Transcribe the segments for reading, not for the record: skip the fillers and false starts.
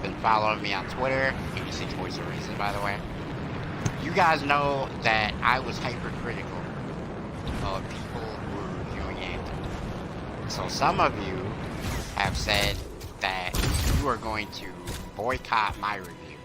been following me on Twitter, 86 Voice of Reason, by the way, you guys know that I was hypercritical of people who were reviewing Anthem. So some of you have said that you are going to boycott my review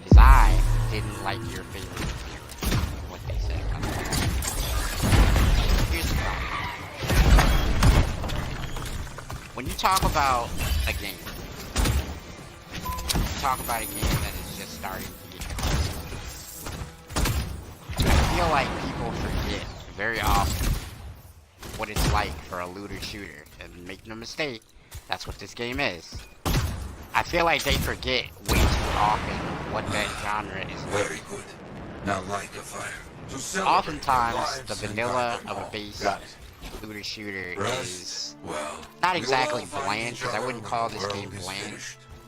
because I didn't like your favorite review. What they said. Here's the problem. When you talk about a game, you talk about a game that is just starting to get close. I feel like people forget very often what it's like for a looter shooter. And make no mistake, that's what this game is. I feel like they forget way too often what that genre is like. Very good. Now light the fire. Oftentimes, the vanilla of a base looter shooter is not exactly bland, because I wouldn't call this game bland,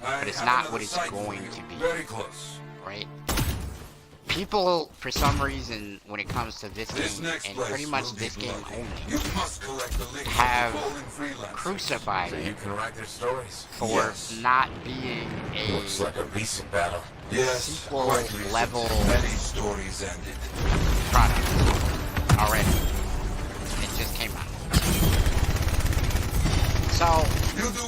but it's not what it's going to be, right? People, for some reason, when it comes to this game, and pretty much this game only, have crucified it for not being a sequel level product already. It just came out. So,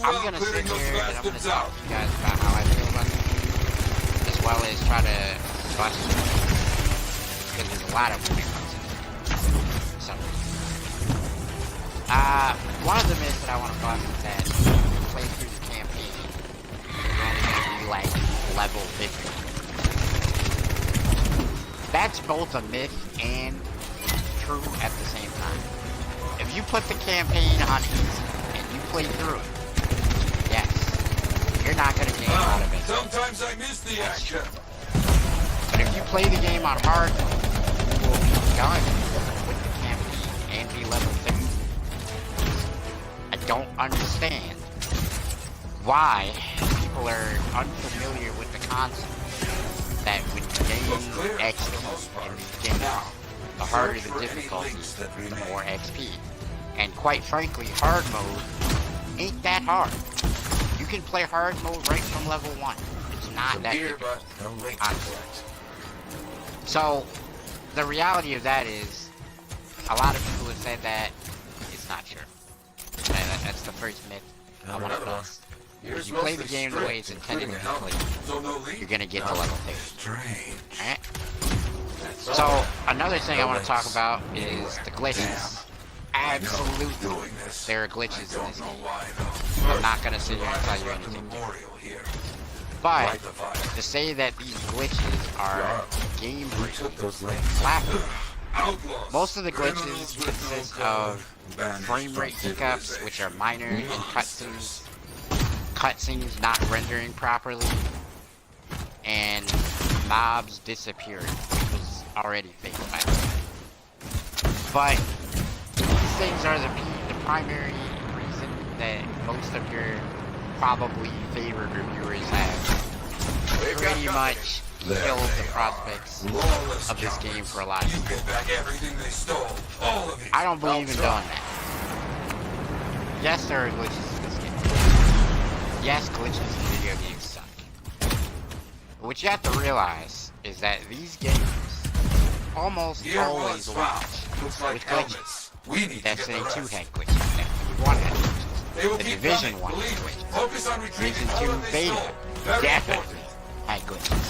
I'm gonna sit here and I'm gonna talk to you guys about how I feel about this, as well as try to bust it, because there's a lot of moving parts in it. For some reason. One of the myths that I want to bust is that when you play through the campaign, you're only going to be like level 50. That's both a myth and true at the same time. If you put the campaign on easy and you play through it, yes, you're not going to gain out of it. Sometimes I miss the action. But if you play the game on hard mode, you will be done with the campaign and be level 50. I don't understand why people are unfamiliar with the concept that when you gain XP in these games, the harder the difficulty, the more XP. And quite frankly, hard mode ain't that hard. You can play hard mode right from level 1. It's not that difficult, honestly. So, the reality of that is, a lot of people have said that it's not true. And that's the first myth I want to bust. If you play the game the way it's intended to be played, you're going to get to level 50. Alright? So, another thing I want to talk about is the glitches. Absolutely, there are glitches in this game. I'm not going to sit here and tell you anything different. But, to say that these glitches are game breaking, laughable. Most of the glitches consist of frame rate hiccups, which are minor, and cutscenes not rendering properly, and mobs disappearing, which was already fixed by the way. But these things are the primary reason that most of your probably favorite reviewers have pretty much killed the prospects of this game for a lot of people. I don't believe in doing that. Yes, there are glitches in this game. Yes, glitches in video games suck. But what you have to realize is that these games almost always launch with glitches. Destiny 2 had glitches. Destiny 1 had glitches. The Division 1 had glitches. Division 2 Beta definitely had glitches.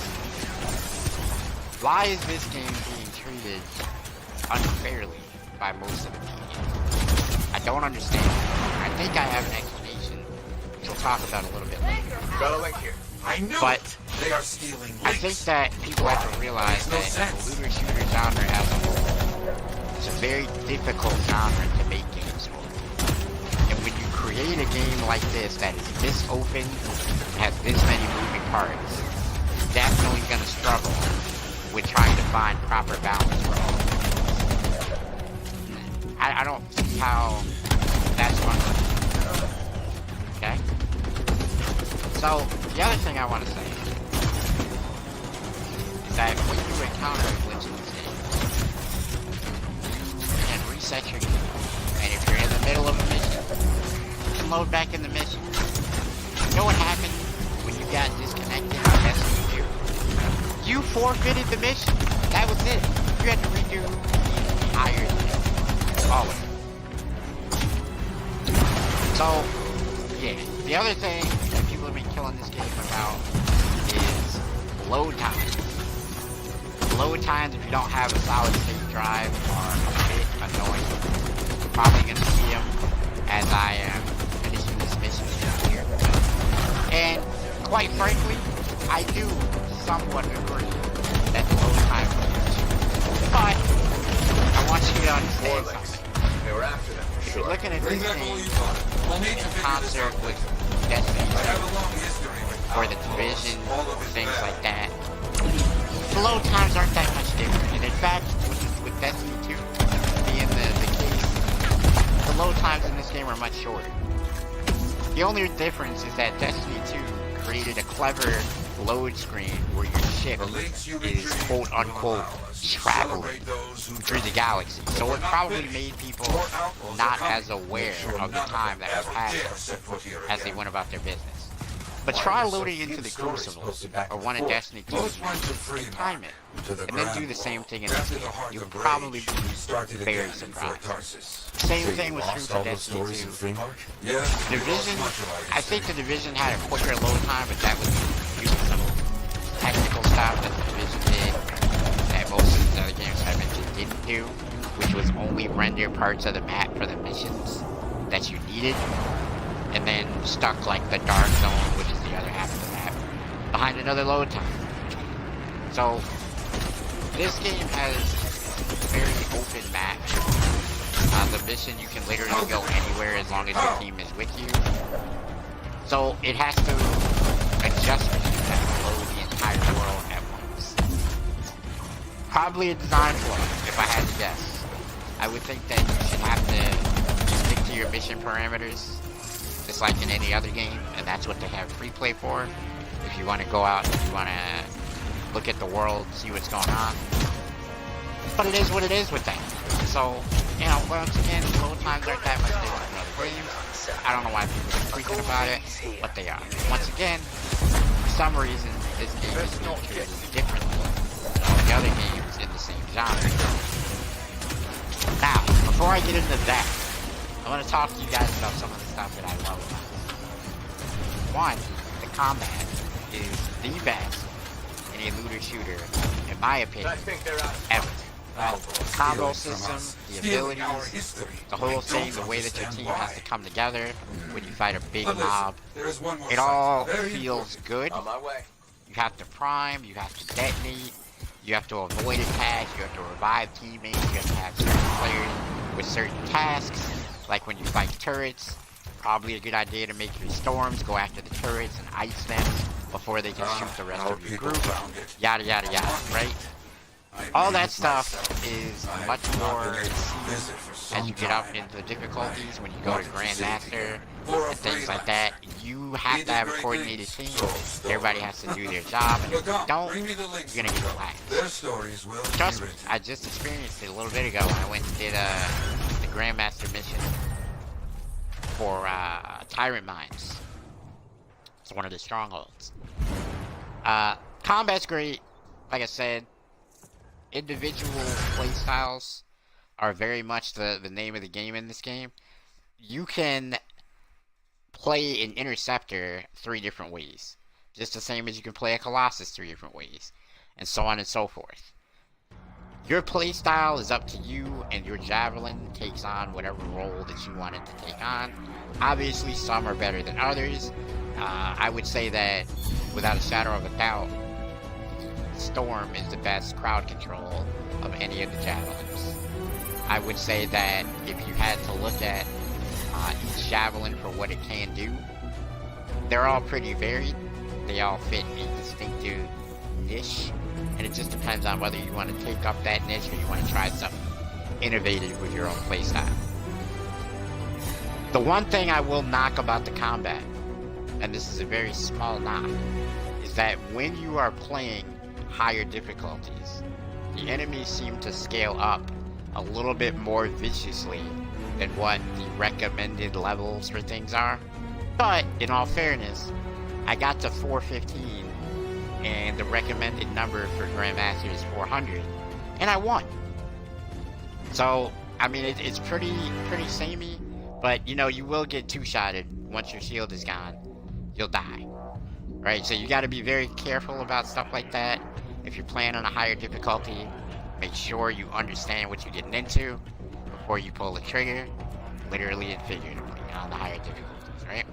Why is this game being treated unfairly by most of the media? I don't understand. I think I have an explanation, which we'll talk about a little bit later. But I think that people have to realize that the looter shooter genre as a whole is a very difficult genre to make games for. And when you create a game like this that is this open, has this many moving parts, you're definitely going to struggle with trying to find proper balance for all of it. I don't see how that's fun. Okay? So, the other thing I want to say is that when you encounter a glitch in this game, you can reset your game. And if you're in the middle of a mission, you can load back in the mission. You know what happened when you got disconnected? forfeited the mission. That was it. You had to redo the entire thing. All of it. So, yeah. The other thing that people have been killing this game about is load times. Load times, if you don't have a solid state drive, are a bit annoying. You're probably going to see them as I am finishing this mission here. And quite frankly, I do somewhat agree that the load time is huge. But I want you to understand something. They were after them. If you're looking at Bring this back all game you got. We'll need to in figure this concert out with quick. Destiny I have a long history with or the outlaws, Division, all of his things bad. like that, the load times aren't that much different. And in fact, with Destiny 2 being the case, the load times in this game are much shorter. The only difference is that Destiny 2 created a clever load screen where your ship The links you is retrieve quote-unquote will allow us to traveling celebrate those who through the died. galaxy. So We're it not probably finished. made people More outlaws not are coming. as aware Make sure of the none time that has ever dare passed set foot here as they again. went about their business. But Why try there's so loading few into the stories Crucible posted back or and one in forth. Destiny 2 Most went to free and time it. to the And then do Grand the same Wall. thing in this After game. the Heart You'll of probably Rage, be started very again in Fort surprised. Tarsus. Same So thing you was true lost for all those Destiny stories 2. in Fremont? Yeah, Division, much of our I think the history. Division had a quicker load time, but that was due to some technical stuff that the Division did that most of the other games I mentioned didn't do, which was only render parts of the map for the missions that you needed, and then stuck like the Dark Zone, which is the other half of the map, behind another load time. So, this game has very open map. The mission, you can literally go anywhere as long as your team is with you. So it has to adjust for you to load the entire world at once. Probably a design flaw, if I had to guess. I would think that you should have to stick to your mission parameters, just like in any other game, and that's what they have free play for. If you want to go out, if you want to look at the world, see what's going on. But it is what it is with that. So, you know, once again, load times aren't that much different from other games. I don't know why people are freaking about it, but they are. Once again, for some reason, this game is being treated differently than all the other games in the same genre. Now, before I get into that, I want to talk to you guys about some of the stuff that I love about it. One, the combat is the best in a looter shooter, in my opinion, I think they're out. ever. Outlaws Combo stealing from system, us, the stealing our abilities, history. the whole We thing, don't the way that your understand team why. has to come together when you fight a big But listen, mob. there is one more It side. all Very feels good. On my way. You have to prime, you have to detonate, you have to avoid attacks, you have to revive teammates, you have to have certain players with certain tasks, like when you fight turrets. Probably a good idea to make your storms go after the turrets and ice them before they can shoot the rest Our of your people group. found it. Yada yada yada, right? I All made that it stuff myself. is I have much not more been able to seen visit for some as you get up time. into the difficulties when you go to Wanted to see it Grandmaster again. For a and things free like that. You have We to have did a great coordinated team. things, so Everybody has to do their job, and if Look you up, don't, bring me the links. you're gonna get relaxed. Their stories will Trust be me, written. I just experienced it a little bit ago when I went and did the Grandmaster mission for Tyrant Mines. It's one of the strongholds. Combat's great. Like I said, individual playstyles are very much the name of the game in this game. You can play an Interceptor 3 different ways. Just the same as you can play a Colossus 3 different ways. And so on and so forth. Your playstyle is up to you, and your Javelin takes on whatever role that you want it to take on. Obviously, some are better than others. I would say that, without a shadow of a doubt, Storm is the best crowd control of any of the Javelins. I would say that if you had to look at each Javelin for what it can do, they're all pretty varied. They all fit a distinctive niche, and it just depends on whether you want to take up that niche or you want to try something innovative with your own playstyle. The one thing I will knock about the combat, and this is a very small knock, is that when you are playing higher difficulties, the enemies seem to scale up a little bit more viciously than what the recommended levels for things are. But, in all fairness, I got to 415 and the recommended number for Grandmaster is 400, and I won. So, I mean, it's pretty samey, but, you know, you will get two-shotted once your shield is gone. You'll die, right? So you got to be very careful about stuff like that. If you're playing on a higher difficulty, make sure you understand what you're getting into before you pull the trigger, literally and figuratively, on the higher difficulties, right?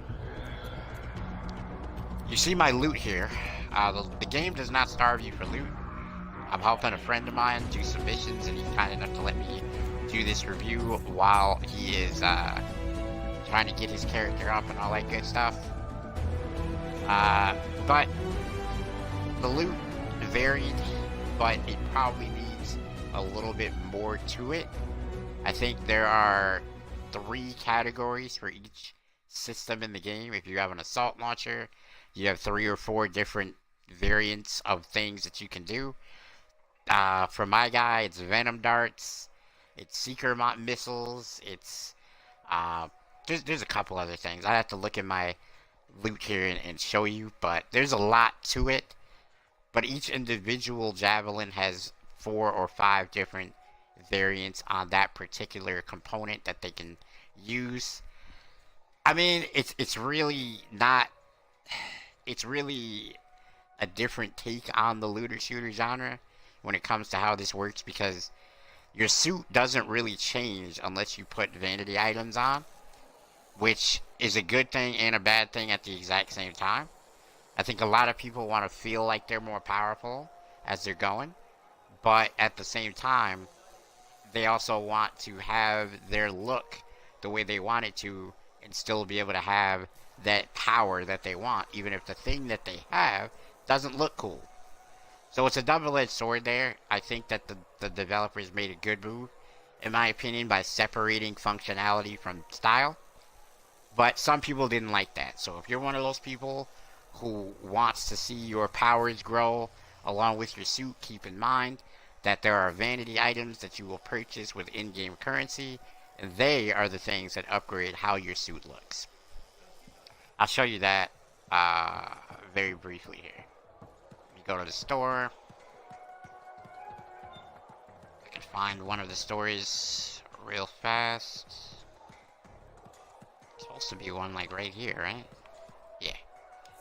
You see my loot here. The game does not starve you for loot. I'm helping a friend of mine do some missions, and he's kind enough to let me do this review while he is trying to get his character up and all that good stuff. But the loot varied, but it probably needs a little bit more to it. I think there are 3 categories for each system in the game. If you have an assault launcher, you have 3 or 4 different variants of things that you can do. For my guy, it's venom darts, it's seeker missiles, it's there's a couple other things. I have to look at my loot here and show you, but there's a lot to it. But each individual javelin has 4 or 5 different variants on that particular component that they can use. I mean, it's really not. It's really a different take on the looter shooter genre when it comes to how this works, because your suit doesn't really change unless you put vanity items on, which is a good thing and a bad thing at the exact same time. I think a lot of people want to feel like they're more powerful as they're going, but at the same time, they also want to have their look the way they want it to and still be able to have that power that they want, even if the thing that they have doesn't look cool. So it's a double-edged sword there. I think that the developers made a good move, in my opinion, by separating functionality from style. But some people didn't like that. So if you're one of those people who wants to see your powers grow along with your suit, keep in mind that there are vanity items that you will purchase with in-game currency, and they are the things that upgrade how your suit looks. I'll show you that very briefly here. Let me go to the store. I can find one of the stores real fast. It's supposed to be one like right here, right? Yeah.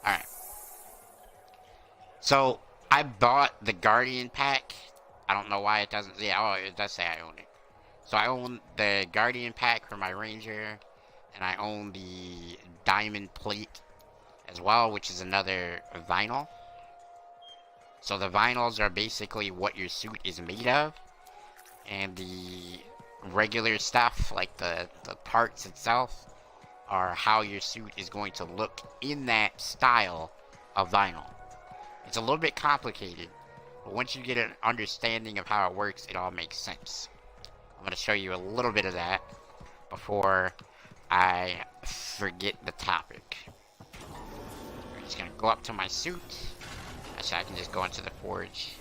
Alright. So, I bought the Guardian pack. I don't know why it doesn't. Yeah, oh, it does say I own it. So I own the Guardian pack for my Ranger, and I own the Diamond plate as well, which is another vinyl. So the vinyls are basically what your suit is made of, and the regular stuff, like the parts itself, are how your suit is going to look in that style of vinyl. It's a little bit complicated, but once you get an understanding of how it works, it all makes sense. I'm going to show you a little bit of that before I forget the topic. I'm just going to go up to my suit. Actually, I can just go into the forge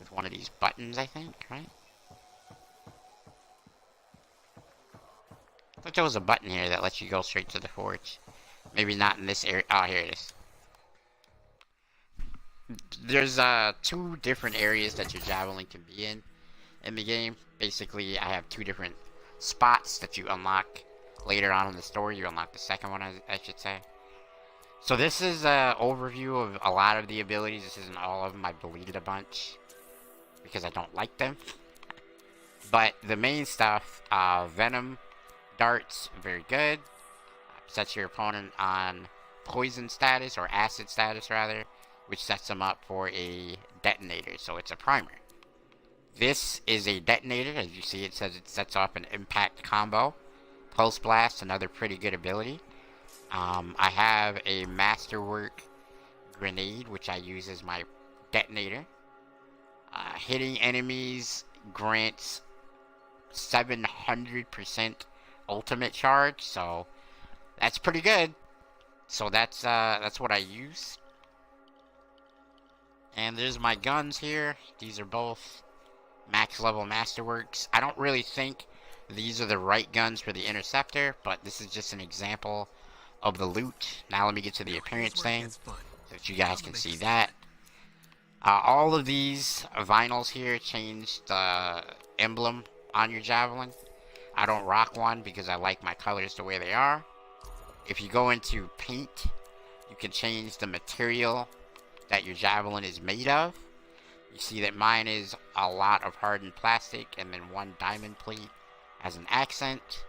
with one of these buttons, I think, right? I thought there was a button here that lets you go straight to the forge. Maybe not in this area. Oh, here it is. There's 2 different areas that your javelin can be in the game. Basically, I have 2 different spots that you unlock later on in the story. You unlock the second one, I should say. So this is an overview of a lot of the abilities. This isn't all of them. I deleted a bunch because I don't like them. But the main stuff, venom darts, very good. Sets your opponent on poison status, or acid status rather, which sets them up for a detonator. So it's a primer. This is a detonator. As you see, it says it sets off an impact combo. Pulse blast, another pretty good ability. I have a masterwork grenade, which I use as my detonator. Hitting enemies grants 700% ultimate charge, so that's pretty good. So that's what I use. And there's my guns here. These are both max level masterworks. I don't really think these are the right guns for the interceptor, but this is just an example of the loot. Now let me get to the appearance thing so that you guys can see that. All of these vinyls here change the emblem on your javelin. I don't rock one because I like my colors the way they are. If you go into paint, you can change the material that your javelin is made of. You see that mine is a lot of hardened plastic and then one diamond plate as an accent.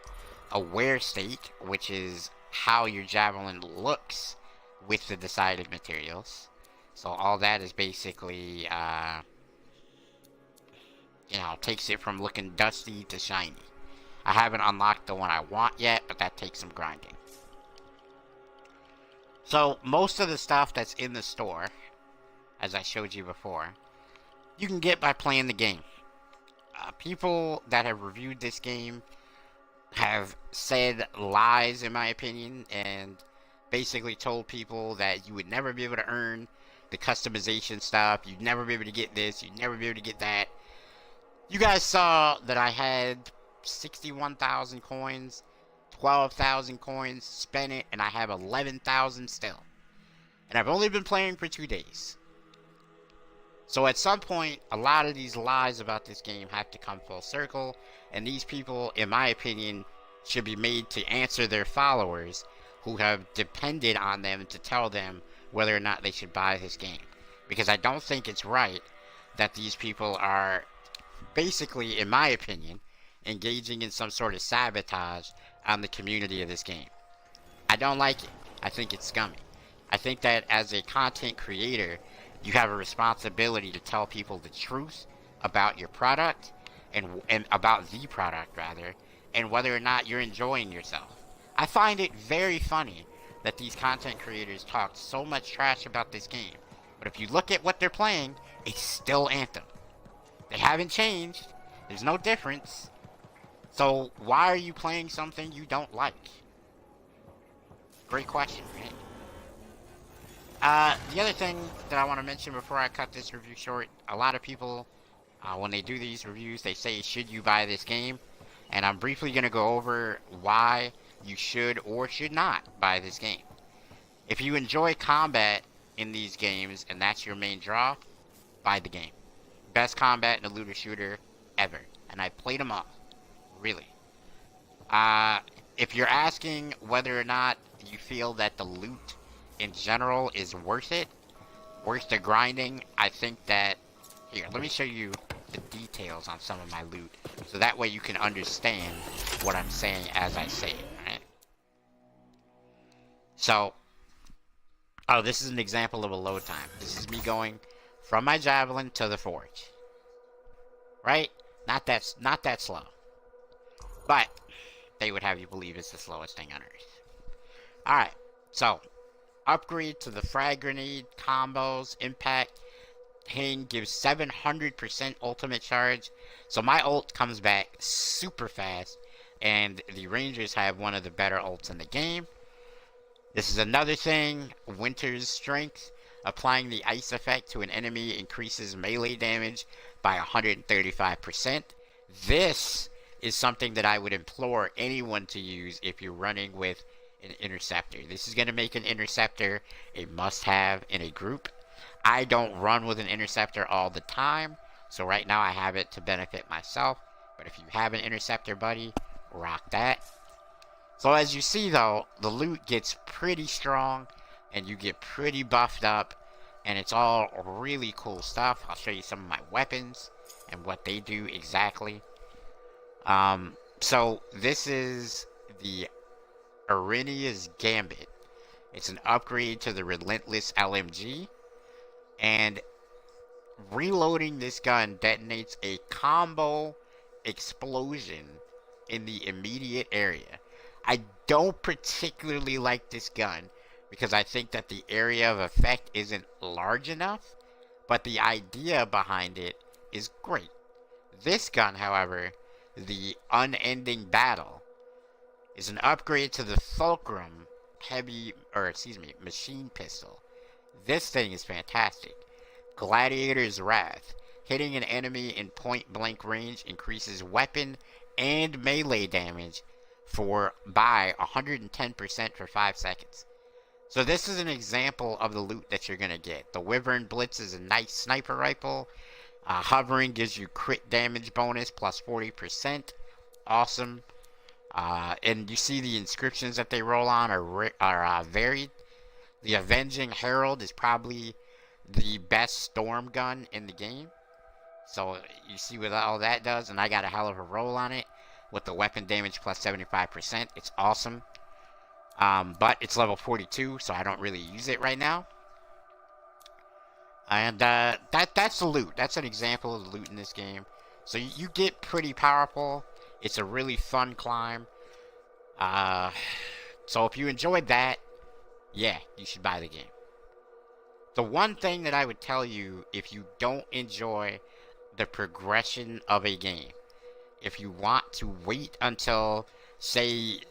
A wear state, which is how your javelin looks with the decided materials. So all that is basically, takes it from looking dusty to shiny. I haven't unlocked the one I want yet, but that takes some grinding. So most of the stuff that's in the store, as I showed you before, you can get by playing the game. People that have reviewed this game have said lies, in my opinion, and basically told people that you would never be able to earn the customization stuff, you'd never be able to get this, you'd never be able to get that. You guys saw that I had 61,000 coins, 12,000 coins, spent it, and I have 11,000 still. And I've only been playing for 2 days. So at some point, a lot of these lies about this game have to come full circle, and these people, in my opinion, should be made to answer their followers who have depended on them to tell them whether or not they should buy this game. Because I don't think it's right that these people are basically, in my opinion, engaging in some sort of sabotage on the community of this game. I don't like it. I think it's scummy. I think that as a content creator, you have a responsibility to tell people the truth about your product and about the product rather, and whether or not you're enjoying yourself. I find it very funny that these content creators talk so much trash about this game, but if you look at what they're playing, it's still Anthem. They haven't changed. There's no difference. So why are you playing something you don't like? Great question, right? The other thing that I want to mention before I cut this review short, a lot of people, when they do these reviews, they say, should you buy this game? And I'm briefly going to go over why you should or should not buy this game. If you enjoy combat in these games, and that's your main draw, buy the game. Best combat in a looter shooter ever. And I played them all. Really. If you're asking whether or not you feel that the loot in general is worth it, worth the grinding, I think that... Here, let me show you the details on some of my loot, so that way you can understand what I'm saying as I say it, right? So, this is an example of a load time. This is me going from my javelin to the forge. Right? Not that slow. But they would have you believe it's the slowest thing on Earth. Alright, so upgrade to the frag grenade, combos, impact. Hang gives 700% ultimate charge. So my ult comes back super fast, and the Rangers have one of the better ults in the game. This is another thing, Winter's Strength. Applying the ice effect to an enemy increases melee damage by 135%. This is something that I would implore anyone to use if you're running with an interceptor. This is going to make an interceptor a must-have in a group. I don't run with an interceptor all the time, so right now I have it to benefit myself. But if you have an interceptor buddy, rock that. So as you see though, the loot gets pretty strong, and you get pretty buffed up, and it's all really cool stuff. I'll show you some of my weapons and what they do exactly. So this is the Arrhenia's Gambit. It's an upgrade to the Relentless LMG, and reloading this gun detonates a combo explosion in the immediate area. I don't particularly like this gun because I think that the area of effect isn't large enough, but the idea behind it is great. This gun, however, the Unending Battle, is an upgrade to the Fulcrum machine pistol. This thing is fantastic. Gladiator's Wrath. Hitting an enemy in point blank range increases weapon and melee damage by 110% for 5 seconds. So this is an example of the loot that you're gonna get. The Wyvern Blitz is a nice sniper rifle. Hovering gives you crit damage bonus plus 40%. Awesome. And you see the inscriptions that they roll on are varied. The Avenging Herald is probably the best storm gun in the game. So you see what all that does, and I got a hell of a roll on it with the weapon damage plus 75%. It's awesome. But it's level 42, so I don't really use it right now. And that's the loot. That's an example of the loot in this game. So you get pretty powerful. It's a really fun climb. So if you enjoyed that, yeah, you should buy the game. The one thing that I would tell you, if you don't enjoy the progression of a game, if you want to wait until, say,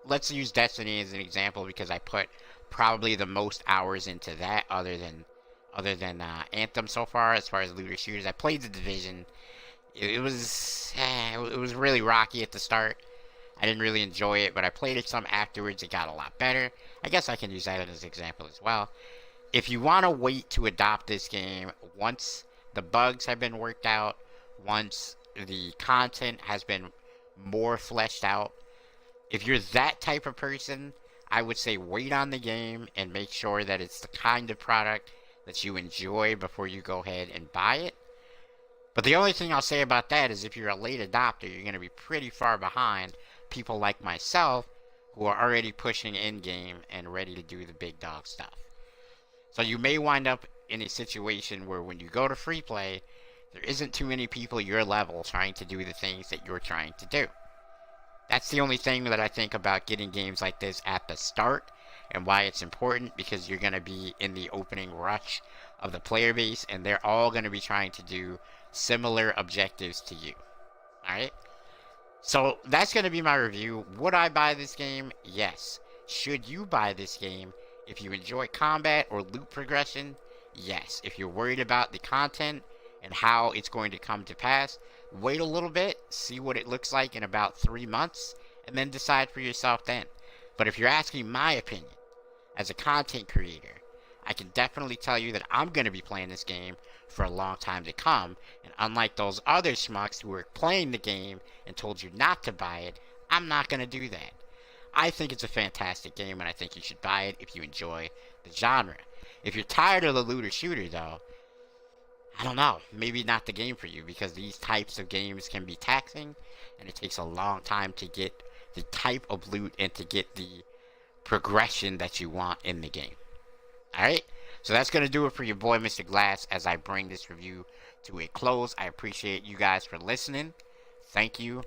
let's use Destiny as an example, because I put probably the most hours into that, other than Anthem so far, as far as looter shooters. I played the Division. It was really rocky at the start. I didn't really enjoy it, but I played it some afterwards. It got a lot better. I guess I can use that as an example as well. If you want to wait to adopt this game, once the bugs have been worked out, once the content has been more fleshed out, if you're that type of person, I would say wait on the game and make sure that it's the kind of product that you enjoy before you go ahead and buy it. But the only thing I'll say about that is if you're a late adopter, you're going to be pretty far behind people like myself who are already pushing in-game and ready to do the big dog stuff. So you may wind up in a situation where when you go to free play, there isn't too many people your level trying to do the things that you're trying to do. That's the only thing that I think about getting games like this at the start, and why it's important, because you're going to be in the opening rush of the player base, and they're all going to be trying to do similar objectives to you. Alright? So that's going to be my review. Would I buy this game? Yes. Should you buy this game? If you enjoy combat or loot progression, yes. If you're worried about the content and how it's going to come to pass, wait a little bit, see what it looks like in about 3 months, and then decide for yourself then. But if you're asking my opinion, as a content creator, I can definitely tell you that I'm going to be playing this game for a long time to come, and unlike those other schmucks who are playing the game and told you not to buy it, I'm not going to do that. I think it's a fantastic game, and I think you should buy it if you enjoy the genre. If you're tired of the looter shooter, though, I don't know, maybe not the game for you, because these types of games can be taxing, and it takes a long time to get the type of loot and to get the progression that you want in the game. Alright, so that's going to do it for your boy Mr. Glass as I bring this review to a close. I appreciate you guys for listening. Thank you.